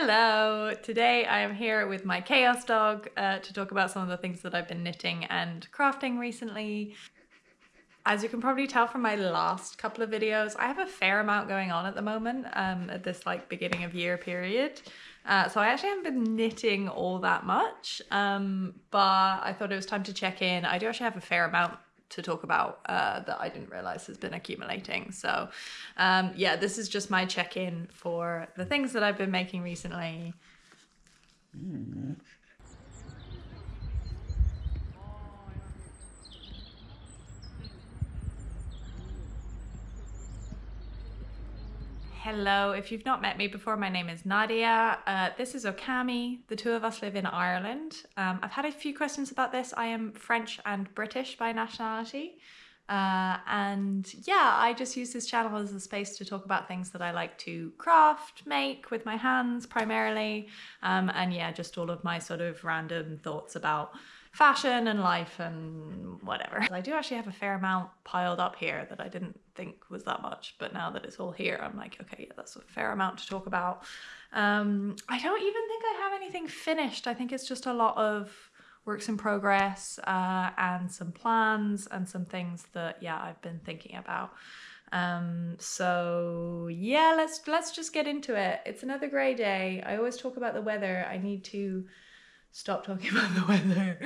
Hello! Today I am here with my chaos dog to talk about some of the things that I've been knitting and crafting recently. As you can probably tell from my last couple of videos, I have a fair amount going on at the moment at this beginning of year period. So I actually haven't been knitting all that much, but I thought it was time to check in. I do actually have a fair amount to talk about that I didn't realize has been accumulating. So yeah, this is just my check-in for the things that I've been making recently. Hello, if you've not met me before, my name is Nadia. This is Okami. The two of us live in Ireland. I've had a few questions about this. I am French and British by nationality. And yeah, I just use this channel as a space to talk about things that I like to craft, make with my hands primarily. And yeah, just all of my sort of random thoughts about fashion and life and whatever. I do actually have a fair amount piled up here that I didn't think was that much, but now that it's all here, I'm like, okay, yeah, that's a fair amount to talk about. I don't even think I have anything finished. I think it's just a lot of works in progress and some plans and some things that, yeah, I've been thinking about. So yeah, let's just get into it. It's another grey day. I always talk about the weather. I need to stop talking about the weather,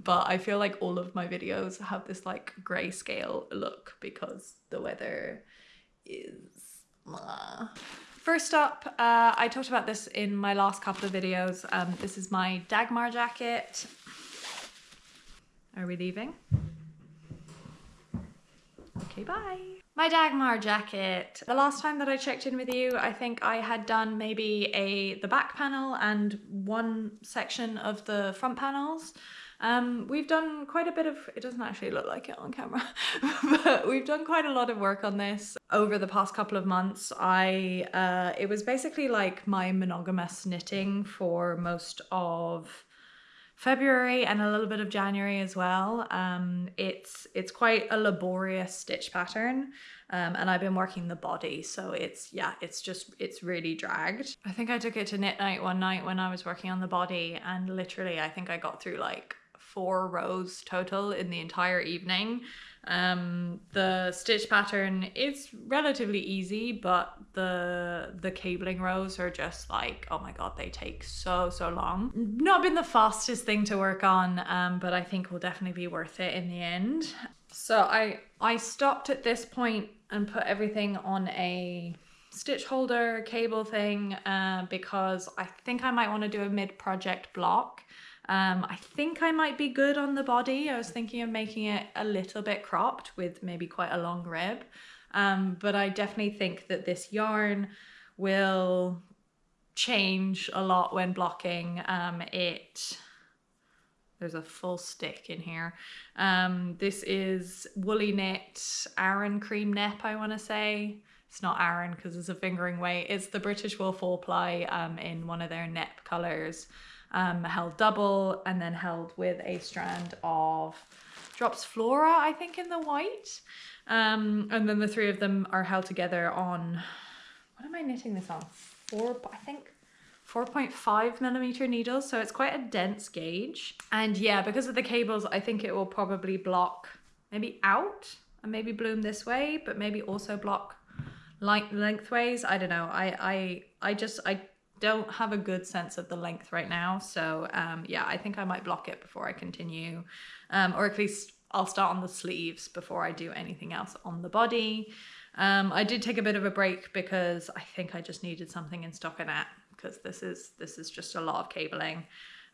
but I feel like all of my videos have this like grayscale look because the weather is First up, I talked about this in my last couple of videos. This is my Dagmar jacket. Are we leaving? Okay, bye. My Dagmar jacket. The last time that I checked in with you, I think I had done maybe the back panel and one section of the front panels. We've done quite a bit of, it doesn't actually look like it on camera, but we've done quite a lot of work on this over the past couple of months. It was basically like my monogamous knitting for most of February and a little bit of January as well. It's quite a laborious stitch pattern, and I've been working the body, so it's really dragged. I think I took it to knit night one night when I was working on the body, and literally I think I got through like 4 rows total in the entire evening. The stitch pattern is relatively easy, but the cabling rows are just like, oh my god, they take so long. Not been the fastest thing to work on, but I think will definitely be worth it in the end. So I stopped at this point and put everything on a stitch holder cable thing because I think I might want to do a mid-project block. I think I might be good on the body. I was thinking of making it a little bit cropped with maybe quite a long rib. But I definitely think that this yarn will change a lot when blocking. There's a full stick in here. This is woolly knit Aran cream nep, I want to say. It's not Aran because it's a fingering weight. It's the British wool 4-ply in one of their nep colours. Held double and then held with a strand of Drops Flora, I think, in the white. And then the 3 of them are held together on, what am I knitting this on? 4.5mm needles, so it's quite a dense gauge. And yeah, because of the cables, I think it will probably block maybe out and maybe bloom this way, but maybe also block lengthways. I don't know. I don't have a good sense of the length right now, so yeah, I think I might block it before I continue, or at least I'll start on the sleeves before I do anything else on the body. I did take a bit of a break because I think I just needed something in stockinette, because this is just a lot of cabling,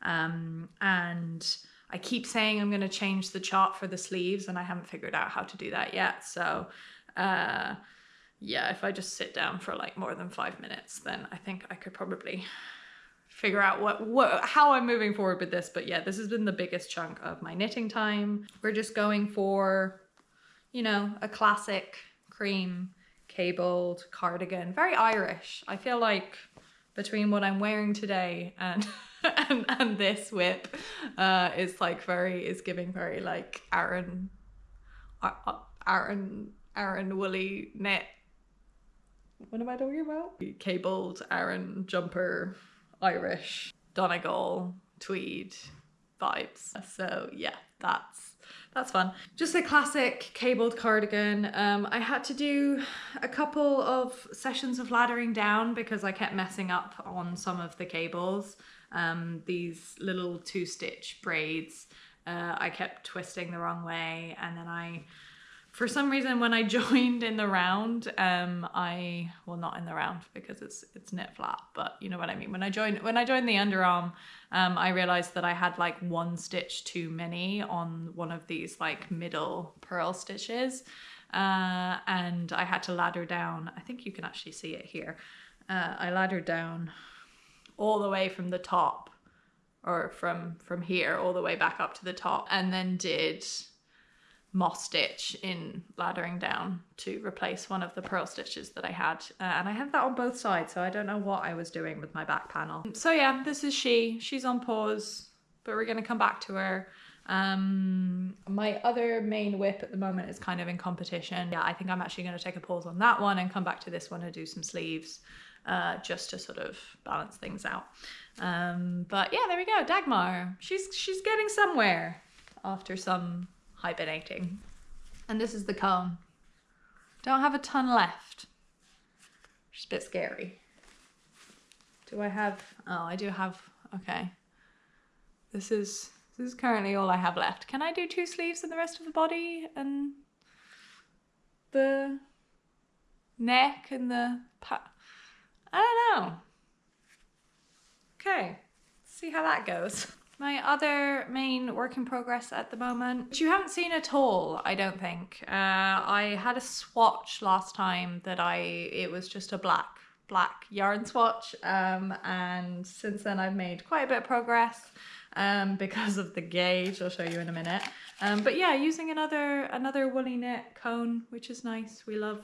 and I keep saying I'm going to change the chart for the sleeves and I haven't figured out how to do that yet. So yeah, if I just sit down for like more than 5 minutes, then I think I could probably figure out how I'm moving forward with this. But yeah, this has been the biggest chunk of my knitting time. We're just going for, you know, a classic cream cabled cardigan, very Irish. I feel like between what I'm wearing today and and this whip is giving very like Aran woolly knit What am I talking about? Cabled Aran jumper, Irish, Donegal, tweed vibes. So yeah, that's fun. Just a classic cabled cardigan. I had to do a couple of sessions of laddering down because I kept messing up on some of the cables. These little 2-stitch braids, I kept twisting the wrong way, and then for some reason when I joined in the round, well, not in the round because it's knit flat, but you know what I mean. When I joined the underarm, I realized that I had like 1 stitch too many on one of these like middle purl stitches, and I had to ladder down. I think you can actually see it here. I laddered down all the way from the top, or from here all the way back up to the top, and then did moss stitch in laddering down to replace one of the purl stitches that I had, and I had that on both sides, so I don't know what I was doing with my back panel. So yeah, this is she's on pause, but we're gonna come back to her. My other main whip at the moment is kind of in competition. Yeah, I think I'm actually going to take a pause on that one and come back to this one and do some sleeves, just to sort of balance things out. But yeah, there we go, Dagmar. She's getting somewhere after some hibernating. And this is the cone. Don't have a ton left, which is a bit scary. Do I have, oh, I do have, okay. This is currently all I have left. Can I do 2 sleeves and the rest of the body and the neck and the I don't know. Okay, see how that goes. My other main work in progress at the moment, which you haven't seen at all, I don't think. I had a swatch last time that it was just a black yarn swatch, and since then I've made quite a bit of progress because of the gauge. I'll show you in a minute. But yeah, using another woolly knit cone, which is nice. We love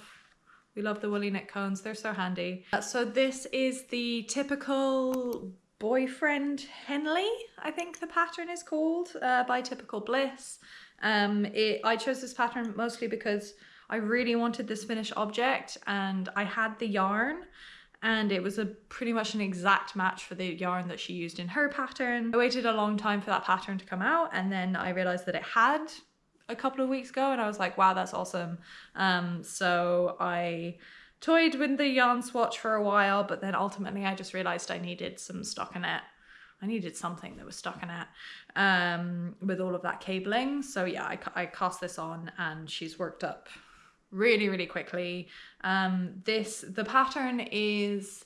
the woolly knit cones, they're so handy. So this is the typical boyfriend Henley, I think the pattern is called, by Typical Bliss. I chose this pattern mostly because I really wanted this finished object, and I had the yarn, and it was pretty much an exact match for the yarn that she used in her pattern. I waited a long time for that pattern to come out, and then I realized that it had a couple of weeks ago, and I was like, wow, that's awesome. So I toyed with the yarn swatch for a while, but then ultimately I just realized I needed some stockinette. I needed something that was stockinette with all of that cabling. So yeah, I cast this on, and she's worked up really, really quickly. The pattern is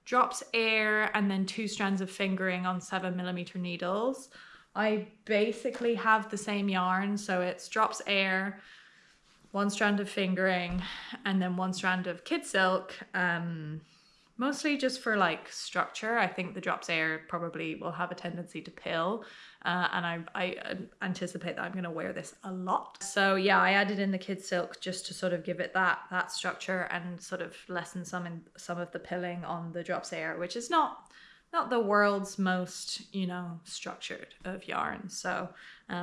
drops air and then 2 strands of fingering on 7mm needles. I basically have the same yarn, so it's drops air, 1 strand of fingering, and then 1 strand of kid silk, mostly just for like structure. I think the drops air probably will have a tendency to pill, and I anticipate that I'm going to wear this a lot. So yeah, I added in the kid silk just to sort of give it that structure and sort of lessen some of the pilling on the drops air, which is not the world's most, structured of yarn. So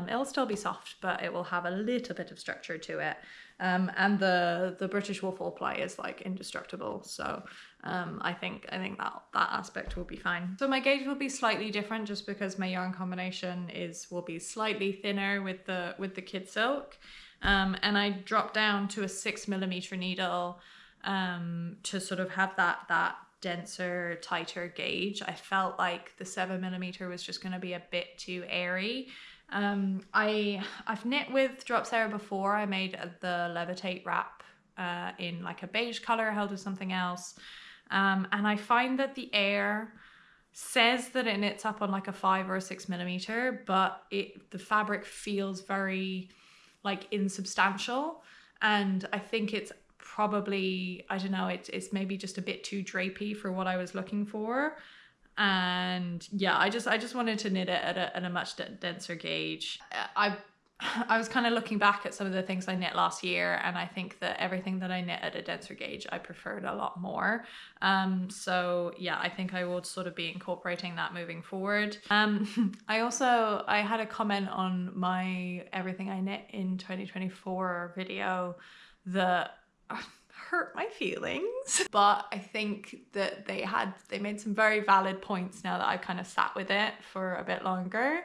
it'll still be soft, but it will have a little bit of structure to it. And the British waffle ply is like indestructible. So I think that aspect will be fine. So my gauge will be slightly different just because my yarn combination will be slightly thinner with the kid silk. And I dropped down to a 6mm needle to sort of have that denser, tighter gauge. I felt like the 7mm was just going to be a bit too airy. I've knit with drops air before. I made the levitate wrap in like a beige color held with something else, and I find that the air says that it knits up on like a 5 or a 6mm, but the fabric feels very like insubstantial, and I think it's probably, I don't know, it's maybe just a bit too drapey for what I was looking for. And yeah, I just wanted to knit it at a much denser gauge. I was kind of looking back at some of the things I knit last year, and I think that everything that I knit at a denser gauge I preferred a lot more. So yeah, I think I will sort of be incorporating that moving forward. I had a comment on my everything I knit in 2024 video that hurt my feelings. But I think that they made some very valid points now that I've kind of sat with it for a bit longer.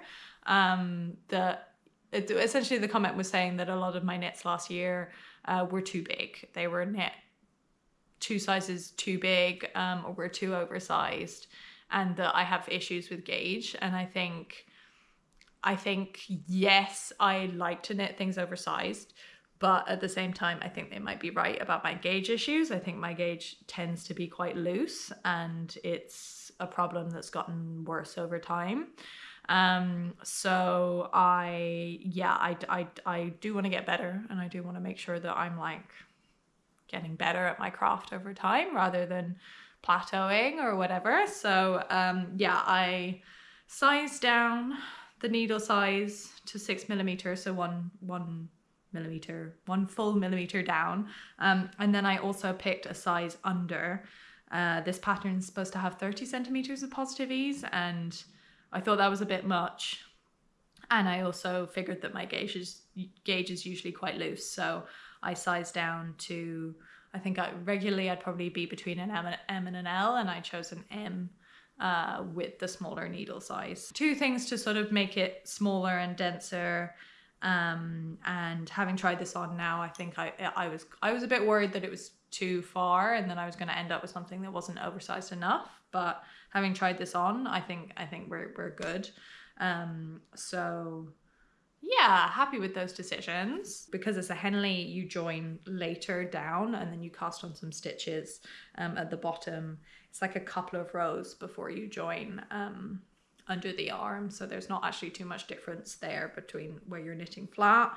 Essentially the comment was saying that a lot of my knits last year were too big. They were knit 2 sizes too big, or were too oversized, and that I have issues with gauge. And I think yes, I like to knit things oversized, but at the same time, I think they might be right about my gauge issues. I think my gauge tends to be quite loose, and it's a problem that's gotten worse over time. So I do want to get better, and I do want to make sure that I'm like getting better at my craft over time rather than plateauing or whatever. So I sized down the needle size to 6mm, so one full millimeter down, and then I also picked a size under. This pattern is supposed to have 30 centimeters of positive ease, and I thought that was a bit much, and I also figured that my gauge is usually quite loose, so I sized down to, I think regularly I'd probably be between an M and an L, and I chose an M with the smaller needle size. 2 things to sort of make it smaller and denser, and having tried this on now, I think I was a bit worried that it was too far and then I was going to end up with something that wasn't oversized enough, but having tried this on, I think we're good. So yeah, happy with those decisions. Because it's a Henley, you join later down and then you cast on some stitches at the bottom. It's like a couple of rows before you join under the arm, so there's not actually too much difference there between where you're knitting flat.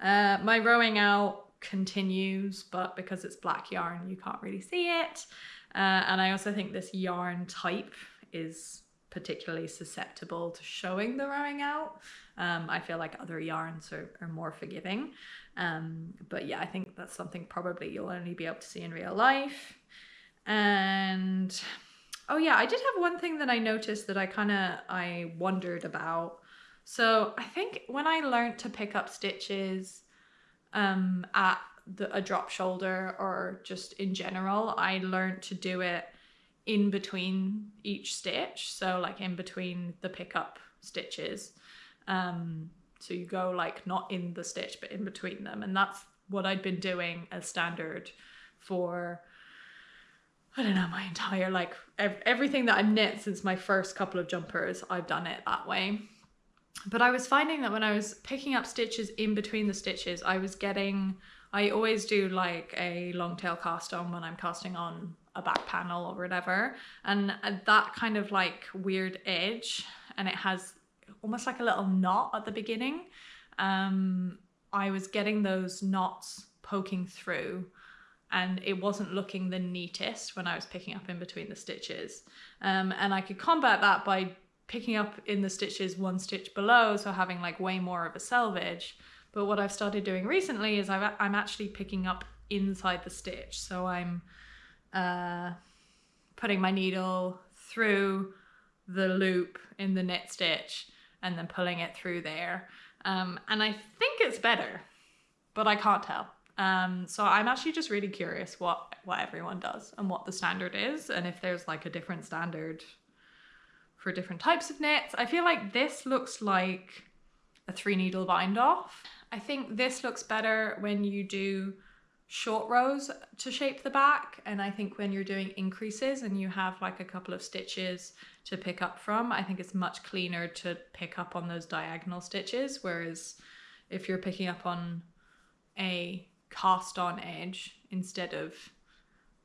My rowing out continues, but because it's black yarn, you can't really see it. And I also think this yarn type is particularly susceptible to showing the rowing out. I feel like other yarns are more forgiving. But yeah, I think that's something probably you'll only be able to see in real life. And oh yeah, I did have one thing that I noticed that I wondered about. So I think when I learned to pick up stitches at a drop shoulder, or just in general, I learned to do it in between each stitch, so like in between the pickup stitches. So you go like not in the stitch but in between them, and that's what I'd been doing as standard for, I don't know, my entire like everything that I've knit since my first couple of jumpers. I've done it that way. But I was finding that when I was picking up stitches in between the stitches, I always do like a long tail cast on when I'm casting on a back panel or whatever, and that kind of like weird edge, and it has almost like a little knot at the beginning. I was getting those knots poking through, and it wasn't looking the neatest when I was picking up in between the stitches. And I could combat that by picking up in the stitches 1 stitch below, so having like way more of a selvage. But what I've started doing recently is I'm actually picking up inside the stitch. So I'm putting my needle through the loop in the knit stitch and then pulling it through there. And I think it's better, but I can't tell. So I'm actually just really curious what everyone does and what the standard is, and if there's like a different standard for different types of knits. I feel like this looks like a 3 needle bind off. I think this looks better when you do short rows to shape the back, and I think when you're doing increases and you have like a couple of stitches to pick up from, I think it's much cleaner to pick up on those diagonal stitches, whereas if you're picking up on a cast on edge instead of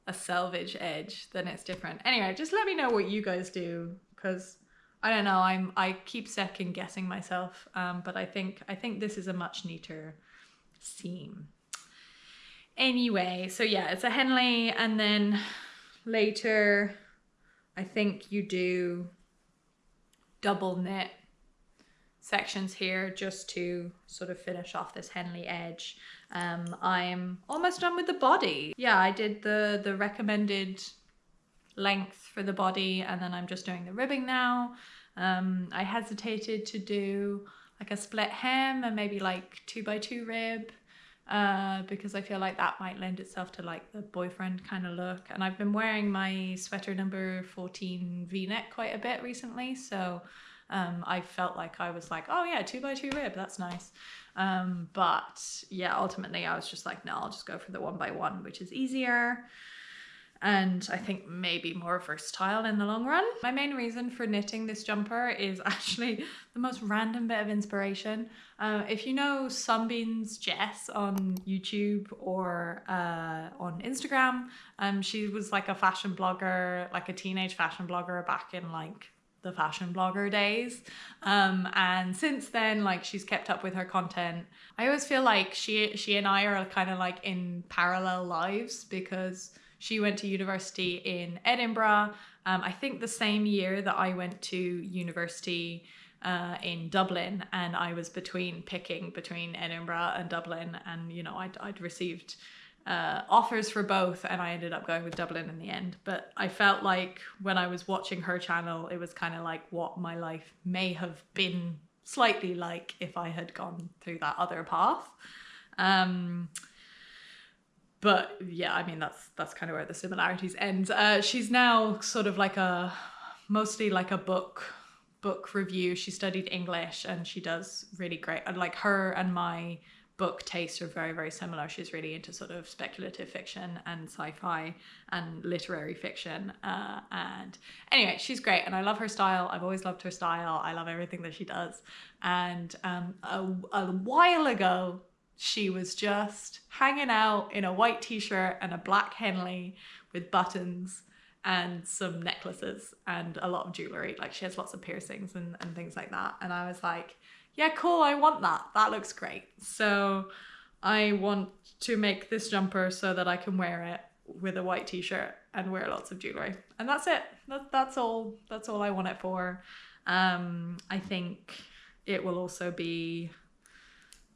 a selvage edge, then it's different. Anyway, just let me know what you guys do, because I don't know, I keep second guessing myself, but I think this is a much neater seam. Anyway, so yeah, it's a Henley, and then later I think you do double knit sections here just to sort of finish off this Henley edge. I'm almost done with the body. Yeah, I did the recommended length for the body, and then I'm just doing the ribbing now. I hesitated to do like a split hem and maybe like 2x2 rib, because I feel like that might lend itself to like the boyfriend kind of look. And I've been wearing my sweater number 14 v-neck quite a bit recently, so I felt like I was like, oh yeah, 2x2 rib, that's nice. But yeah, ultimately I was just like, no, I'll just go for the 1x1, which is easier and I think maybe more versatile in the long run. My main reason for knitting this jumper is actually the most random bit of inspiration. If you know Sunbeams Jess on YouTube or on Instagram, she was like a fashion blogger, like a teenage fashion blogger back in like the fashion blogger days, and since then, like, she's kept up with her content. I always feel like she and I are kind of like in parallel lives, because she went to university in Edinburgh, I think the same year that I went to university in Dublin, and I was picking between Edinburgh and Dublin, and you know, I'd received offers for both, and I ended up going with Dublin in the end. But I felt like when I was watching her channel, it was kind of like what my life may have been slightly like if I had gone through that other path. But yeah, I mean, that's kind of where the similarities end. She's now sort of like mostly like a book review. She studied English and she does really great. And like, her and my book tastes are very, very similar. She's really into sort of speculative fiction and sci-fi and literary fiction. And anyway, she's great and I love her style. I've always loved her style. I love everything that she does. And a while ago, she was just hanging out in a white t-shirt and a black henley with buttons and some necklaces and a lot of jewelry. Like, she has lots of piercings and things like that. And I was like, yeah, cool, I want that. That looks great. So I want to make this jumper so that I can wear it with a white t-shirt and wear lots of jewelry. And that's it. That's all I want it for. I think it will also be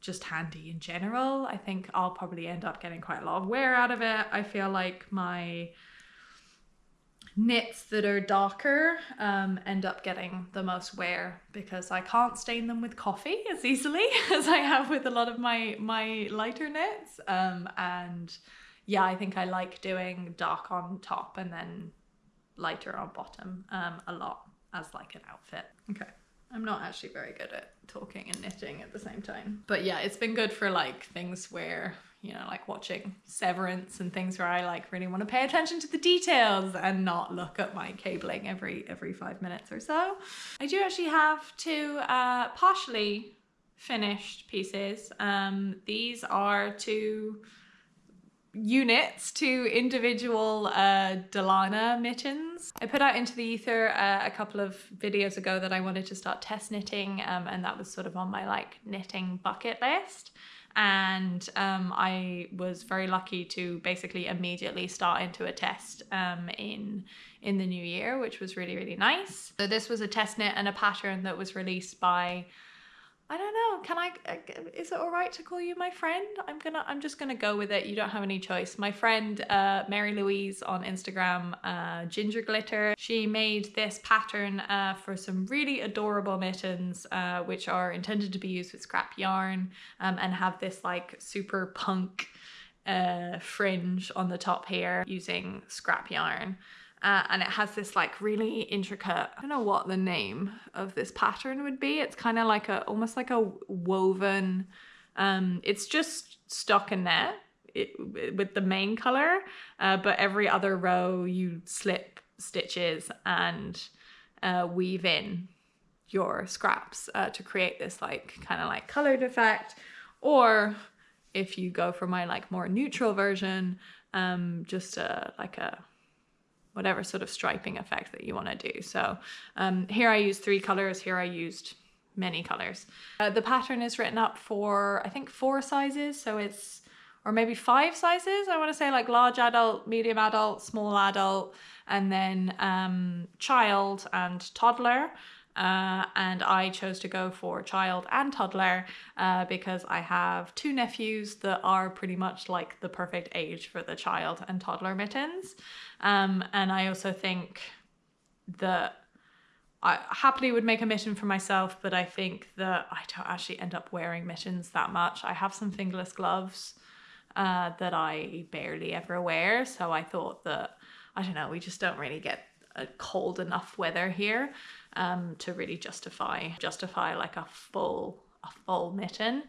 just handy in general. I think I'll probably end up getting quite a lot of wear out of it. I feel like my knits that are darker end up getting the most wear because I can't stain them with coffee as easily as I have with a lot of my lighter knits. And yeah, I think I like doing dark on top and then lighter on bottom a lot as like an outfit. Okay. I'm not actually very good at talking and knitting at the same time. But yeah, it's been good for like things where, you know, like watching Severance and things where I like really want to pay attention to the details and not look at my cabling every 5 minutes or so. I do actually have two partially finished pieces. These are two units, two individual Dalarna mittens. I put out into the ether a couple of videos ago that I wanted to start test knitting, and that was sort of on my like knitting bucket list. And I was very lucky to basically immediately start into a test in the new year, which was really, really nice. So this was a test knit and a pattern that was released by, I don't know, is it all right to call you my friend? I'm just gonna go with it. You don't have any choice. My friend, Mary Louise on Instagram, Ginger Glitter, she made this pattern for some really adorable mittens, which are intended to be used with scrap yarn, and have this like super punk fringe on the top here using scrap yarn. And it has this like really intricate, I don't know what the name of this pattern would be. It's kind of like almost like a woven, it's just stockinette with the main color, but every other row you slip stitches and weave in your scraps to create this like kind of like colored effect. Or if you go for my like more neutral version, just like a whatever sort of striping effect that you want to do. So here I used 3 colors, here I used many colors. The pattern is written up for, I think 4 sizes, so it's, or maybe 5 sizes. I want to say like large adult, medium adult, small adult, and then child and toddler. And I chose to go for child and toddler because I have 2 nephews that are pretty much like the perfect age for the child and toddler mittens. And I also think that I happily would make a mitten for myself, but I think that I don't actually end up wearing mittens that much. I have some fingerless gloves that I barely ever wear, so I thought that, I don't know, we just don't really get a cold enough weather here to really justify like a full mitten,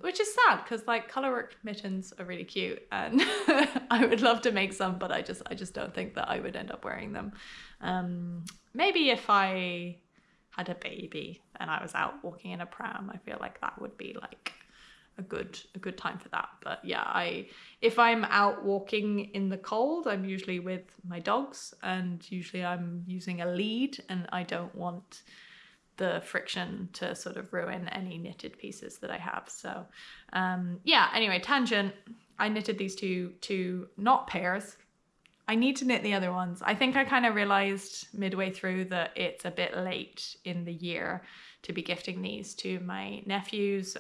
which is sad because like colorwork mittens are really cute and I would love to make some, but I just don't think that I would end up wearing them. Maybe if I had a baby and I was out walking in a pram, I feel like that would be like a good time for that. But yeah, if I'm out walking in the cold, I'm usually with my dogs, and usually I'm using a lead, and I don't want the friction to sort of ruin any knitted pieces that I have. So yeah, anyway, tangent. I knitted these two not pairs. I need to knit the other ones. I think I kind of realized midway through that it's a bit late in the year to be gifting these to my nephews,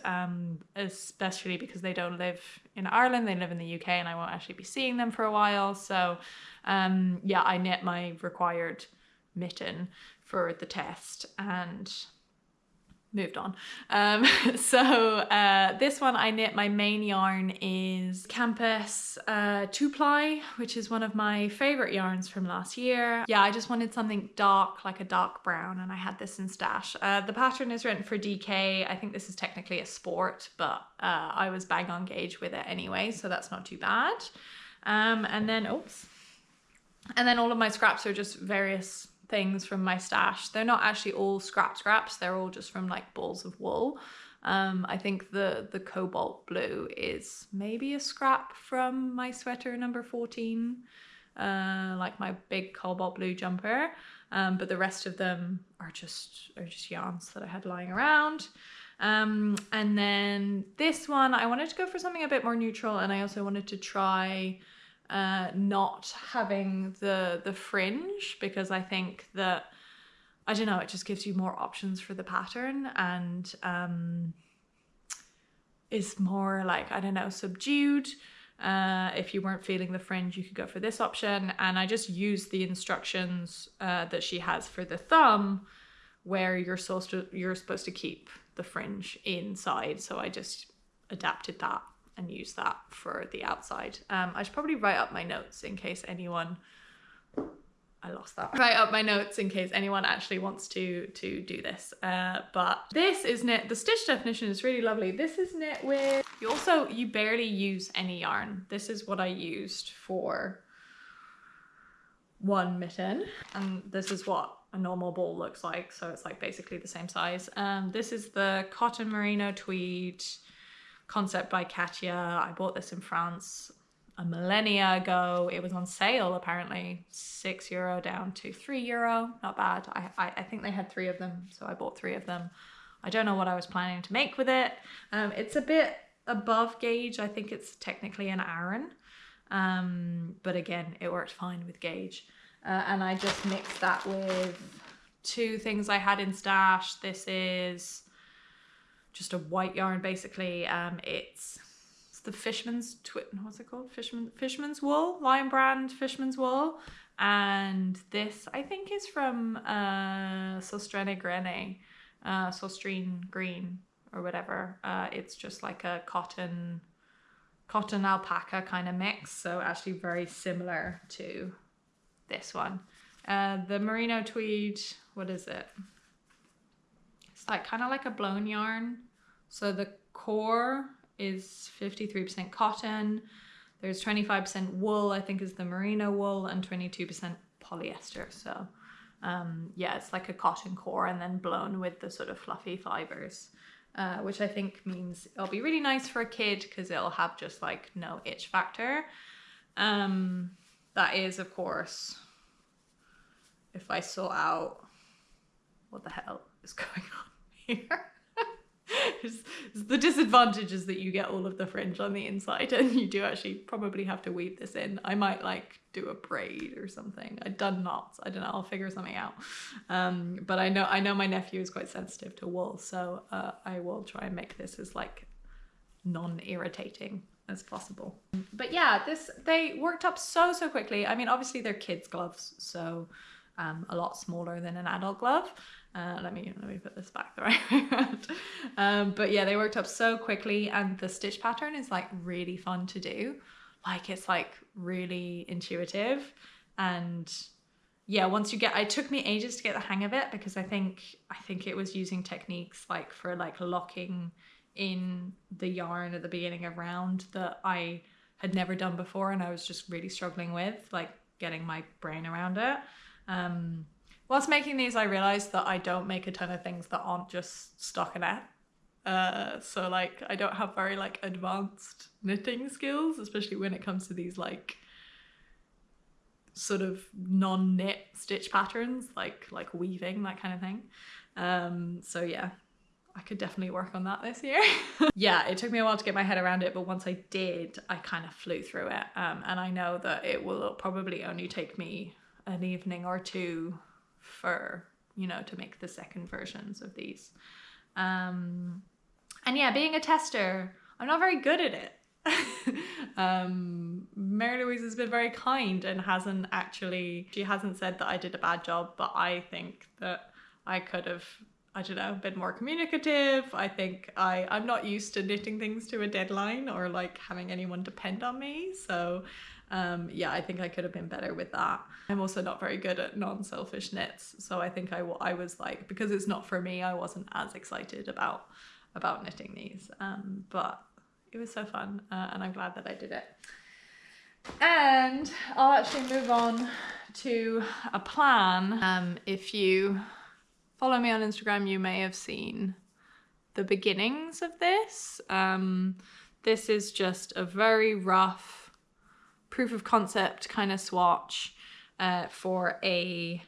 especially because they don't live in Ireland, they live in the UK, and I won't actually be seeing them for a while. So yeah, I knit my required mitten for the test and moved on. So this one I knit, my main yarn is Campus 2-ply, which is one of my favorite yarns from last year. Yeah, I just wanted something dark, like a dark brown, and I had this in stash. The pattern is written for DK. I think this is technically a sport, but I was bang on gauge with it anyway, so that's not too bad. And then all of my scraps are just various things from my stash. They're not actually all scraps, they're all just from like balls of wool. I think the cobalt blue is maybe a scrap from my sweater number 14, like my big cobalt blue jumper, but the rest of them are just yarns that I had lying around. And then this one, I wanted to go for something a bit more neutral, and I also wanted to try not having the fringe, because I think that, I don't know, it just gives you more options for the pattern, and is more like, I don't know, subdued. If you weren't feeling the fringe, you could go for this option. And I just used the instructions that she has for the thumb, where you're supposed to keep the fringe inside. So I just adapted that and use that for the outside. I should probably write up my notes in case anyone, write up my notes in case anyone actually wants to do this. But this is knit, the stitch definition is really lovely. This is knit with, you barely use any yarn. This is what I used for one mitten. And this is what a normal ball looks like. So it's like basically the same size. This is the cotton merino tweed concept by Katya. I bought this in France a millennia ago. It was on sale, apparently €6 down to €3. Not bad. I think they had 3 of them, so I bought 3 of them. I don't know what I was planning to make with it. It's a bit above gauge. I think it's technically an Aran, but again, it worked fine with gauge. And I just mixed that with 2 things I had in stash. This is just a white yarn, basically. It's the Fishman's what's it called? Fishman's wool, Lion Brand Fishman's wool. And this, I think, is from Sostrene Green or whatever. It's just like a cotton alpaca kind of mix. So actually very similar to this one. The merino tweed, what is it? It's like kind of like a blown yarn. So the core is 53% cotton. There's 25% wool, I think is the merino wool, and 22% polyester. So yeah, it's like a cotton core and then blown with the sort of fluffy fibers, which I think means it'll be really nice for a kid because it'll have just like no itch factor. That is, of course, if I sort out what the hell is going on here. The disadvantage is that you get all of the fringe on the inside, and you do actually probably have to weave this in. I might like do a braid or something. I've done knots. I don't know. I'll figure something out. But I know my nephew is quite sensitive to wool, so I will try and make this as like non-irritating as possible. But yeah, they worked up so quickly. I mean, obviously they're kids' gloves, so a lot smaller than an adult glove. Let me put this back the right way around. But yeah, they worked up so quickly, and the stitch pattern is like really fun to do. Like it's like really intuitive, and yeah, once you get, it took me ages to get the hang of it, because I think it was using techniques like for like locking in the yarn at the beginning of round that I had never done before, and I was just really struggling with like getting my brain around it. Whilst making these, I realized that I don't make a ton of things that aren't just stockinette. So like I don't have very like advanced knitting skills, especially when it comes to these like sort of non-knit stitch patterns, like weaving, that kind of thing. So yeah, I could definitely work on that this year. Yeah, it took me a while to get my head around it, but once I did, I kind of flew through it. And I know that it will probably only take me an evening or two for, you know, to make the second versions of these. And yeah, being a tester, I'm not very good at it. Mary Louise has been very kind and she hasn't said that I did a bad job, but I think that I could have, I don't know, been more communicative. I think I'm not used to knitting things to a deadline or like having anyone depend on me. So yeah, I think I could have been better with that. I'm also not very good at non-selfish knits. So I think I was like, because it's not for me, I wasn't as excited about knitting these. But it was so fun, and I'm glad that I did it. And I'll actually move on to a plan. If you follow me on Instagram, you may have seen the beginnings of this. This is just a very rough proof of concept kind of swatch for a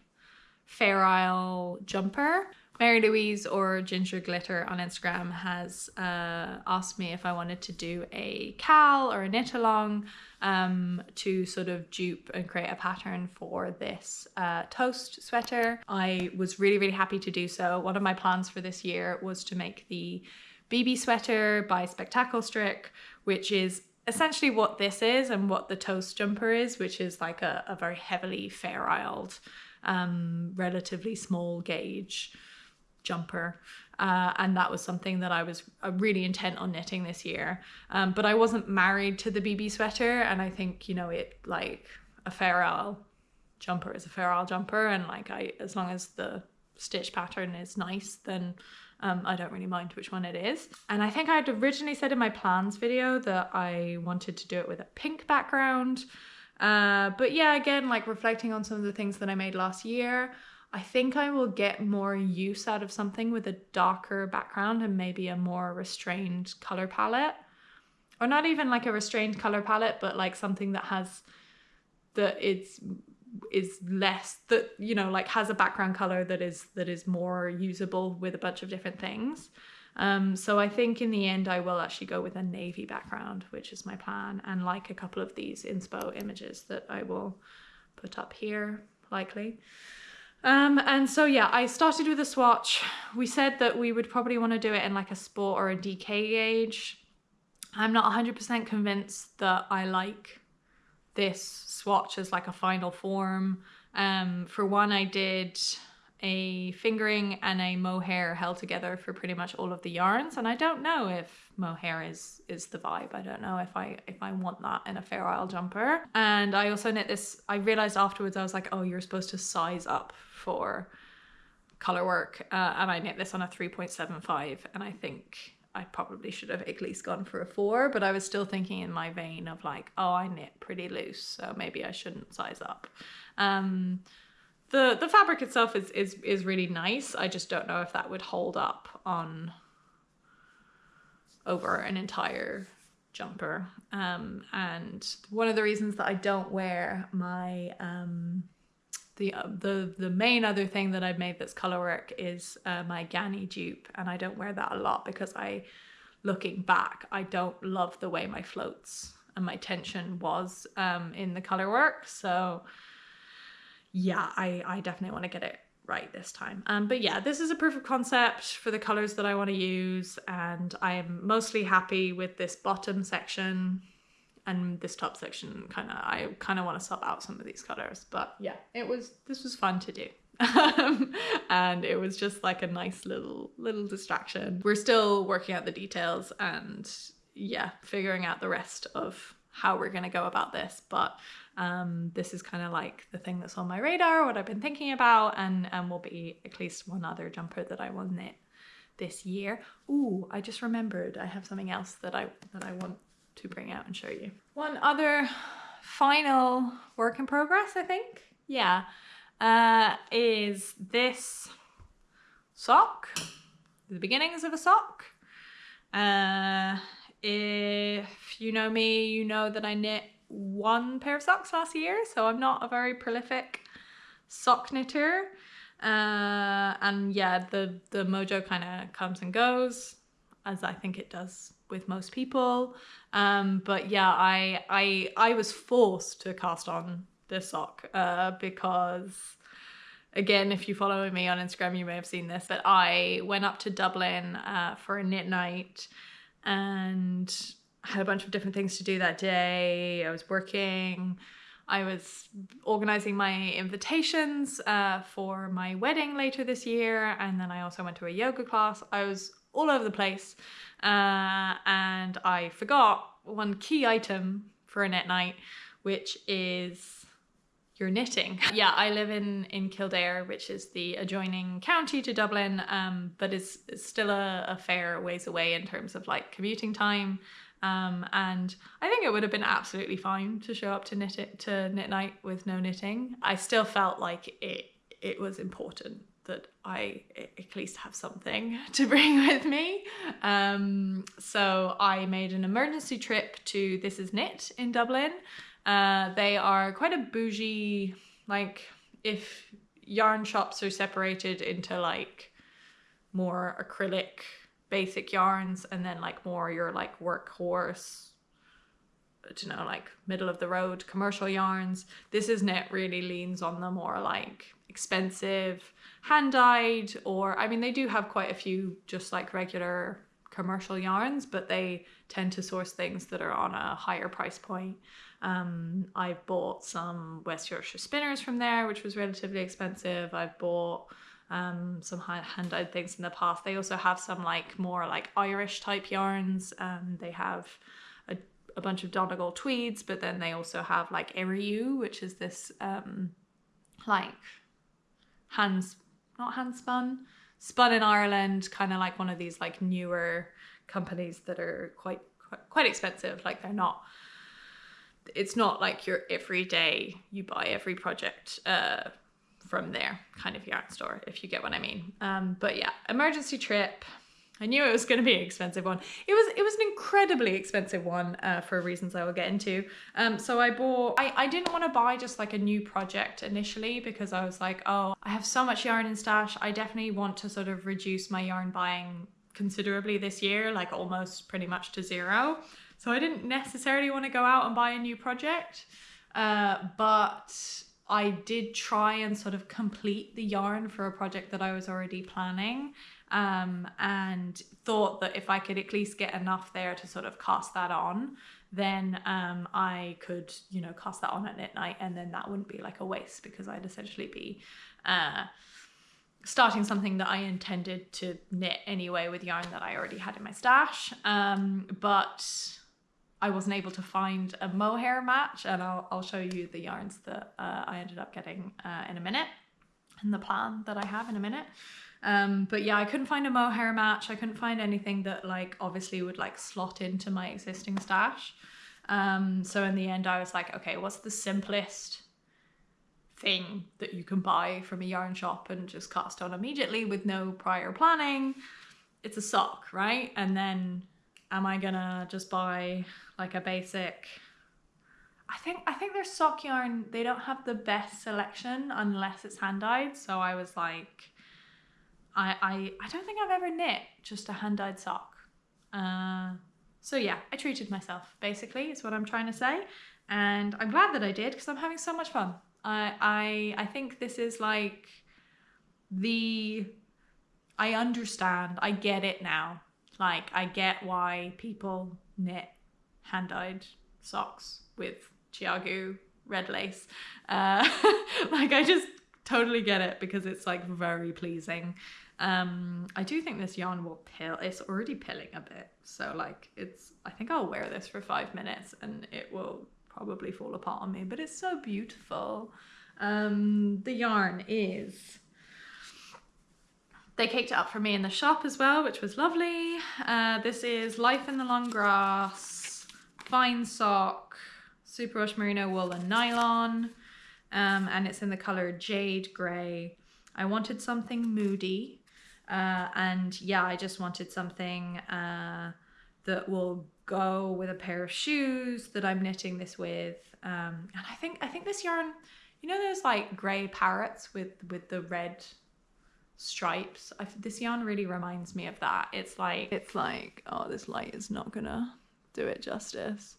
Fairsisle jumper. Mary Louise, or Ginger Glitter on Instagram, has asked me if I wanted to do a cal or a knit along to sort of dupe and create a pattern for this toast sweater. I was really, really happy to do so. One of my plans for this year was to make the BB sweater by Spectacle Strick, which is essentially what this is and what the toast jumper is, which is like a very heavily fair-isled, relatively small gauge jumper, and that was something that I was really intent on knitting this year, but I wasn't married to the BB sweater, and I think, you know, it like a Fairsisle jumper is a Fairsisle jumper, and like as long as the stitch pattern is nice, then I don't really mind which one it is. And I think I'd originally said in my plans video that I wanted to do it with a pink background, but yeah, again, like reflecting on some of the things that I made last year, I think I will get more use out of something with a darker background and maybe a more restrained color palette. Or not even like a restrained color palette, but like something that has, that is less, that, you know, like has a background color that is more usable with a bunch of different things. So I think in the end I will actually go with a navy background, which is my plan, and like a couple of these inspo images that I will put up here likely. And so yeah, I started with a swatch. We said that we would probably want to do it in like a sport or a DK gauge. I'm not 100% convinced that I like this swatch as like a final form. For one, I did a fingering and a mohair held together for pretty much all of the yarns, and I don't know if mohair is the vibe. I don't know if I want that in a Fairsisle jumper. And I also knit this, I realized afterwards, I was like, oh, you're supposed to size up for color work, and I knit this on a 3.75, and I think I probably should have at least gone for a 4, but I was still thinking in my vein of like, oh, I knit pretty loose, so maybe I shouldn't size up. The fabric itself is really nice. I just don't know if that would hold up on over an entire jumper. And one of the reasons that I don't wear my the main other thing that I've made that's color work is my Gani dupe, and I don't wear that a lot because looking back, I don't love the way my floats and my tension was in the color work. So yeah, I definitely want to get it right this time. But yeah, this is a proof of concept for the colors that I want to use, and I'm mostly happy with this bottom section. And this top section I kind of want to swap out some of these colors, but yeah, this was fun to do. And it was just like a nice little distraction. We're still working out the details and yeah, figuring out the rest of how we're going to go about this, but this is kind of like the thing that's on my radar, what I've been thinking about, and will be at least one other jumper that I will knit this year. Ooh, I just remembered I have something else that I want to bring out and show you. One other final work in progress, I think. Yeah. Is this sock, the beginnings of a sock. If you know me, you know that I knit one pair of socks last year, so I'm not a very prolific sock knitter. And yeah, the mojo kind of comes and goes, as I think it does with most people. But yeah, I was forced to cast on this sock because, again, if you follow me on Instagram, you may have seen this, but I went up to Dublin for a knit night and had a bunch of different things to do that day. I was working, I was organizing my invitations for my wedding later this year, and then I also went to a yoga class. I was all over the place, and I forgot one key item for a knit night, which is your knitting. Yeah, I live in Kildare, which is the adjoining county to Dublin, but it's still a fair ways away in terms of like commuting time. And I think it would have been absolutely fine to show up to knit night with no knitting. I still felt like it was important that I at least have something to bring with me. So I made an emergency trip to This Is Knit in Dublin. They are quite a bougie, like if yarn shops are separated into like more acrylic basic yarns and then like more your like workhorse, I don't know, like middle of the road commercial yarns. This Is Knit really leans on the more like expensive hand dyed, or I mean they do have quite a few just like regular commercial yarns, but they tend to source things that are on a higher price point. I bought some West Yorkshire spinners from there, which was relatively expensive. I've bought some hand-dyed things in the past. They also have some like more like Irish type yarns. They have a bunch of Donegal tweeds, but then they also have like Eriu, which is this like not hand spun in Ireland, kind of like one of these like newer companies that are quite expensive. Like it's not like your everyday, you buy every project from there kind of yarn store, if you get what I mean. But yeah, emergency trip. I knew it was going to be an expensive one. It was an incredibly expensive one for reasons I will get into. So I didn't want to buy just like a new project initially because I was like, oh, I have so much yarn in stash. I definitely want to sort of reduce my yarn buying considerably this year, like almost pretty much to zero. So I didn't necessarily want to go out and buy a new project, but I did try and sort of complete the yarn for a project that I was already planning, and thought that if I could at least get enough there to sort of cast that on, then I could, you know, cast that on at knit night, and then that wouldn't be like a waste because I'd essentially be starting something that I intended to knit anyway with yarn that I already had in my stash. But I wasn't able to find a mohair match, and I'll show you the yarns that I ended up getting in a minute, and the plan that I have in a minute. But yeah, I couldn't find a mohair match. I couldn't find anything that like obviously would like slot into my existing stash. So in the end I was like, okay, what's the simplest thing that you can buy from a yarn shop and just cast on immediately with no prior planning? It's a sock, right? And then am I gonna just buy like a basic, I think their sock yarn, they don't have the best selection unless it's hand dyed. So I was like, I don't think I've ever knit just a hand dyed sock. So yeah, I treated myself basically is what I'm trying to say. And I'm glad that I did because I'm having so much fun. I think this is like I understand, I get it now. Like I get why people knit hand dyed socks with chiago red lace. Like I just totally get it because it's like very pleasing. I do think this yarn will pill. It's already pilling a bit, so like I think I'll wear this for 5 minutes and it will probably fall apart on me, but it's so beautiful. The yarn is, they caked it up for me in the shop as well, which was lovely. This is Life in the Long Grass, fine sock, superwash merino wool and nylon, and it's in the color jade grey. I wanted something moody, and yeah, I just wanted something that will go with a pair of shoes that I'm knitting this with. And I think this yarn, you know those like grey parrots with the red stripes? This yarn really reminds me of that. It's like, oh, this light is not gonna do it justice.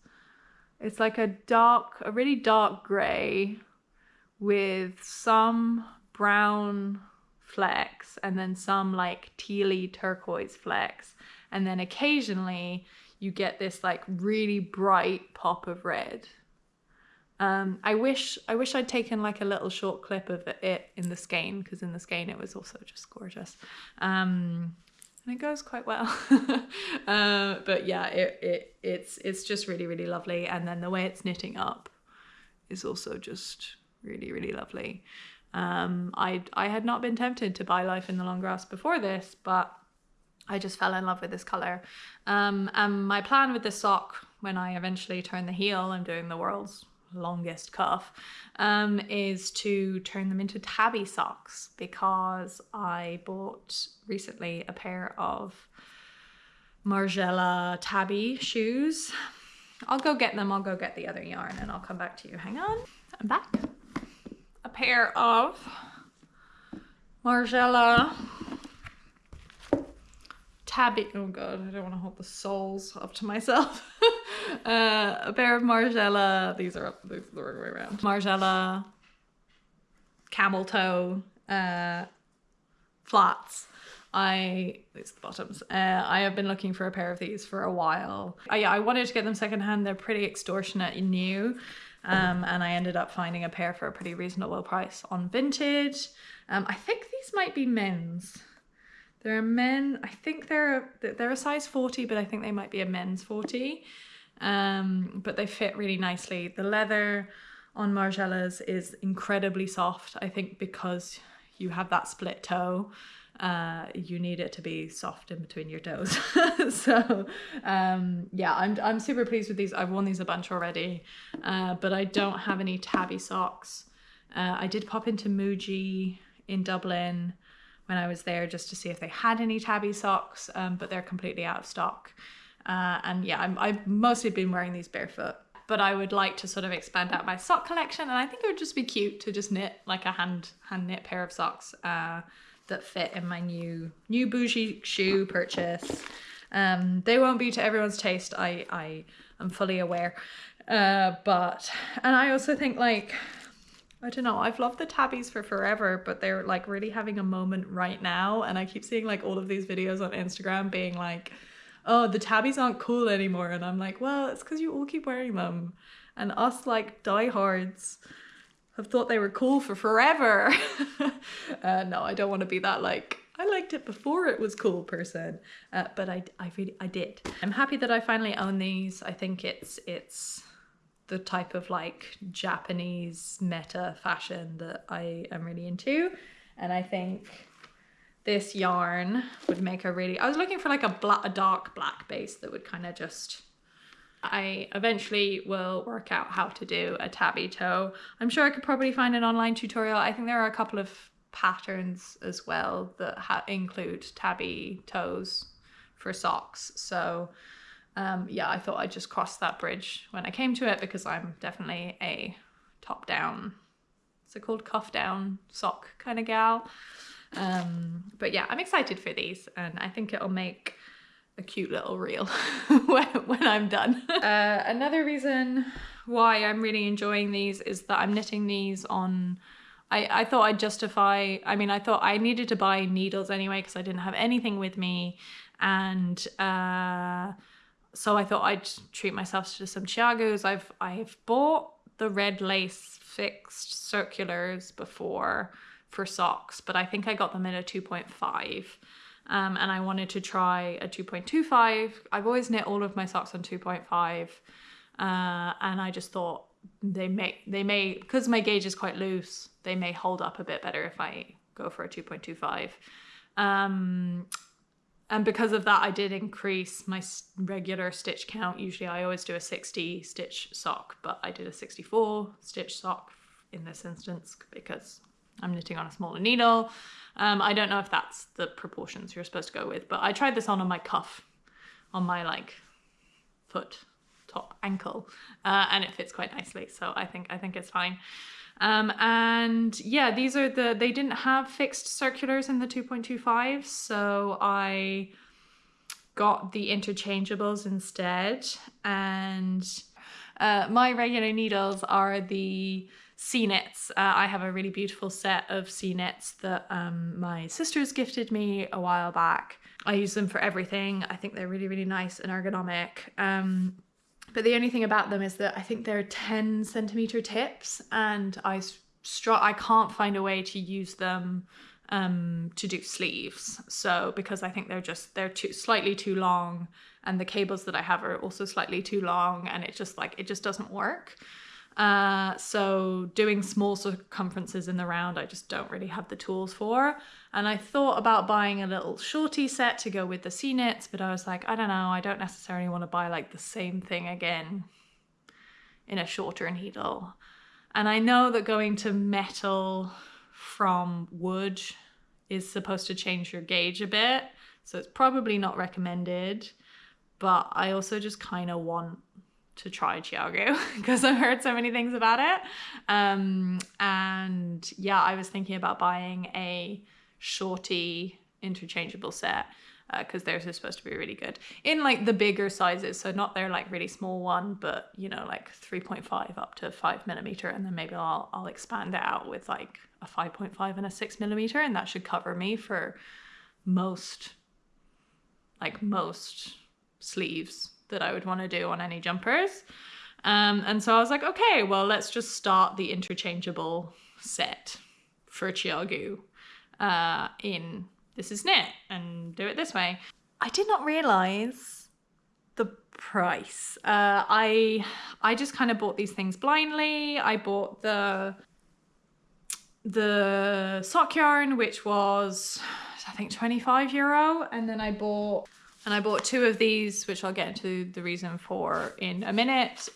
It's like a really dark grey with some brown flecks and then some like tealy turquoise flecks, and then occasionally you get this like really bright pop of red. I wish I'd taken like a little short clip of it in the skein, because in the skein it was also just gorgeous. And it goes quite well. But yeah, it's just really, really lovely. And then the way it's knitting up is also just really, really lovely. I had not been tempted to buy Life in the Long Grass before this, but I just fell in love with this color. And my plan with this sock, when I eventually turn the heel, I'm doing the world's longest cuff, is to turn them into tabi socks, because I bought recently a pair of Margiela tabi shoes. I'll go get them. I'll go get the other yarn and I'll come back to you. Hang on. I'm back. A pair of Margiela tabi, oh god, I don't want to hold the soles up to myself. A pair of Margiela, these are the wrong way around. Margiela camel toe flats. These are the bottoms. I have been looking for a pair of these for a while. I wanted to get them secondhand. They're pretty extortionate and new. And I ended up finding a pair for a pretty reasonable price on Vinted. I think these might be men's. They're a men, I think they're a size 40, but I think they might be a men's 40. But they fit really nicely. The leather on Margielas is incredibly soft. I think because you have that split toe, you need it to be soft in between your toes. So yeah, I'm super pleased with these. I've worn these a bunch already, but I don't have any tabi socks. I did pop into Muji in Dublin when I was there just to see if they had any tabi socks, but they're completely out of stock. And yeah, I've mostly been wearing these barefoot, but I would like to sort of expand out my sock collection, and I think it would just be cute to just knit like a hand knit pair of socks that fit in my new bougie shoe purchase. They won't be to everyone's taste, I am fully aware, and I also think, like, I don't know, I've loved the tabis for forever, but they're like really having a moment right now, and I keep seeing like all of these videos on Instagram being like, oh, the tabis aren't cool anymore, and I'm like, well, it's because you all keep wearing them, and us like diehards have thought they were cool for forever. No, I don't want to be that like, I liked it before it was cool person, but I did. I'm happy that I finally own these. I think it's the type of like Japanese meta fashion that I am really into, and I think this yarn would make a really, I was looking for like a dark black base that would kind of just, I eventually will work out how to do a tabi toe. I'm sure I could probably find an online tutorial. I think there are a couple of patterns as well that include tabi toes for socks. So yeah, I thought I'd just cross that bridge when I came to it, because I'm definitely a top down, what's it called, cuff down sock kind of gal. But yeah, I'm excited for these, and I think it'll make a cute little reel when I'm done. Another reason why I'm really enjoying these is that I'm knitting these on, I thought I'd justify, I mean, I thought I needed to buy needles anyway because I didn't have anything with me, and So I thought I'd treat myself to some chiagoos. I've bought the red lace fixed circulars before for socks, but I think I got them in a 2.5. And I wanted to try a 2.25. I've always knit all of my socks on 2.5. And I just thought they may, because my gauge is quite loose, they may hold up a bit better if I go for a 2.25. And because of that, I did increase my regular stitch count. Usually I always do a 60 stitch sock, but I did a 64 stitch sock in this instance because I'm knitting on a smaller needle. I don't know if that's the proportions you're supposed to go with, but I tried this on my cuff, on my like foot, top, ankle, and it fits quite nicely. So I think it's fine. And yeah, these are they didn't have fixed circulars in the 2.25, so I got the interchangeables instead. And my regular needles are the C knits. I have a really beautiful set of C knits that my sisters gifted me a while back. I use them for everything. I think they're really, really nice and ergonomic. But the only thing about them is that I think they're 10 centimeter tips, and I can't find a way to use them to do sleeves. So because I think they're slightly too long, and the cables that I have are also slightly too long, and it just doesn't work. So doing small circumferences in the round, I just don't really have the tools for. And I thought about buying a little shorty set to go with the C knits, but I was like, I don't know, I don't necessarily want to buy like the same thing again in a shorter needle. And I know that going to metal from wood is supposed to change your gauge a bit, so it's probably not recommended, but I also just kind of want to try chiago because I've heard so many things about it. And yeah, I was thinking about buying a shorty interchangeable set because theirs is supposed to be really good in like the bigger sizes, so not their like really small one, but you know, like 3.5 up to 5mm, and then maybe I'll expand it out with like a 5.5 and a 6mm, and that should cover me for most sleeves that I would want to do on any jumpers. And so I was like, okay, well, let's just start the interchangeable set for chiago in This Is Knit and do it this way. I did not realize the price. I just kind of bought these things blindly. I bought the sock yarn, which was I think €25, and then I bought two of these, which I'll get into the reason for in a minute.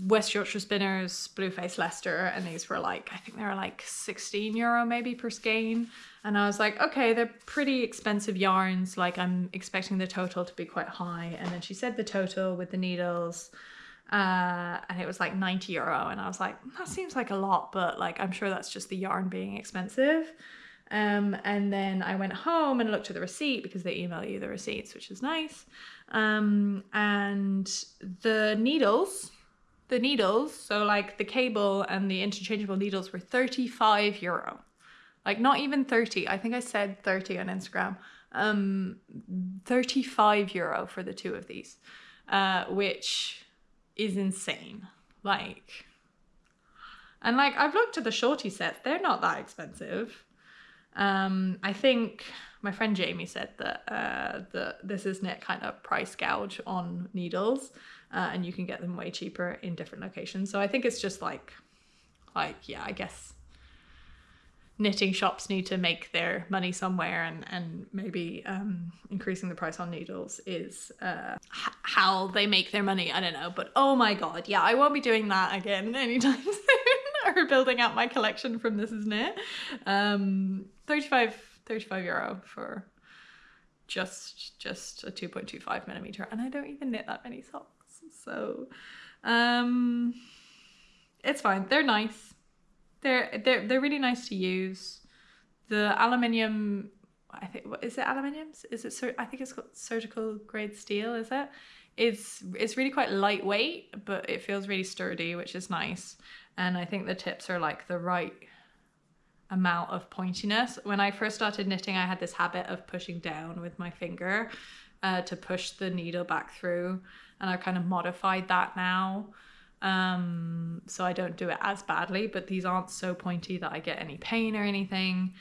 West Yorkshire Spinners, Blueface Leicester, and these were like, I think they were like €16 maybe per skein. And I was like, okay, they're pretty expensive yarns. Like I'm expecting the total to be quite high. And then she said the total with the needles, and it was like €90. And I was like, that seems like a lot, but like, I'm sure that's just the yarn being expensive. And then I went home and looked at the receipt because they email you the receipts, which is nice. And the needles, so like the cable and the interchangeable needles were €35. Like not even 30. I think I said 30 on Instagram. €35 for the two of these, which is insane. Like, and like I've looked at the shorty sets, they're not that expensive. I think my friend Jamie said that This Is Knit kind of price gouge on needles, and you can get them way cheaper in different locations. So I think it's just like yeah, I guess knitting shops need to make their money somewhere, and maybe increasing the price on needles is how they make their money. I don't know, but oh my god, yeah, I won't be doing that again anytime soon. Or building out my collection from This Is Knit. €35 for just a 2.25mm, and I don't even knit that many socks, so it's fine. They're nice. They're really nice to use. The aluminium, I think, what is it? Aluminiums? Is it? I think it's got surgical grade steel. Is it? It's really quite lightweight, but it feels really sturdy, which is nice. And I think the tips are like the right amount of pointiness. When I first started knitting, I had this habit of pushing down with my finger to push the needle back through, and I've kind of modified that now. So I don't do it as badly, but these aren't so pointy that I get any pain or anything.